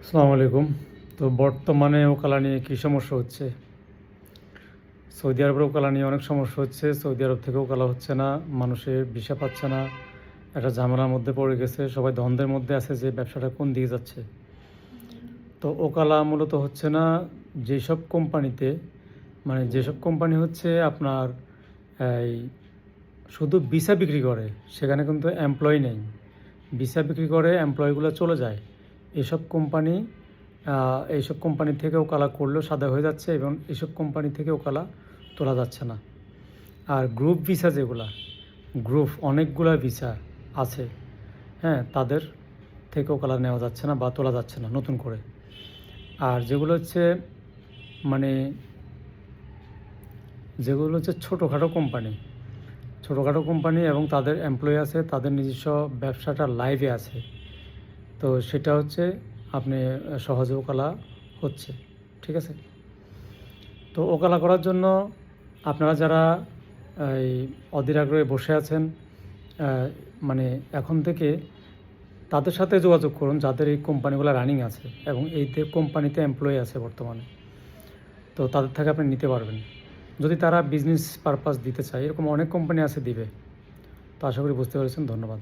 আসসালামু আলাইকুম। তো বর্তমানে ওকালা নিয়ে কী সমস্যা হচ্ছে? সৌদি আরবের ওকালা নিয়ে অনেক সমস্যা হচ্ছে। সৌদি আরব থেকে ওকালা হচ্ছে না, মানুষের ভিসা পাচ্ছে না, একটা ঝামেলার মধ্যে পড়ে গেছে। সবাই দ্বন্দ্বের মধ্যে আছে যে ব্যবসাটা কোন দিকে যাচ্ছে। তো ওকালা মূলত হচ্ছে না যেসব কোম্পানিতে, মানে যেসব কোম্পানি হচ্ছে আপনার এই শুধু ভিসা বিক্রি করে, সেখানে কিন্তু এমপ্লয়ি নেই। ভিসা বিক্রি করে এমপ্লয়িগুলো চলে যায়। এসব কোম্পানি এইসব কোম্পানি থেকে ওকালা করলেও সাদা হয়ে যাচ্ছে এবং এসব কোম্পানি থেকে ওকালা তোলা যাচ্ছে না। আর গ্রুপ ভিসা যেগুলা, গ্রুপ অনেকগুলা ভিসা আছে, হ্যাঁ, তাদের থেকে ওকালা নেওয়া যাচ্ছে না বা তোলা যাচ্ছে না নতুন করে। আর মানে যেগুলো হচ্ছে ছোটোখাটো কোম্পানি এবং তাদের এমপ্লয়ি আছে, তাদের নিজস্ব ব্যবসাটা লাইভে আছে, তো সেটা হচ্ছে আপনি সহজে ওকালা হচ্ছে। ঠিক আছে? তো ওকালা করার জন্য আপনারা যারা এই অধীর আগ্রহে বসে আছেন, মানে এখন থেকে তাদের সাথে যোগাযোগ করুন যাদের এই কোম্পানিগুলো রানিং আছে এবং এই কোম্পানিতে এমপ্লয়ি আছে বর্তমানে। তো তাদের থেকে আপনি নিতে পারবেন যদি তারা বিজনেস পারপাস দিতে চায়। এরকম অনেক কোম্পানি আছে, দিবে। তো আশা করি বুঝতে পেরেছেন। ধন্যবাদ।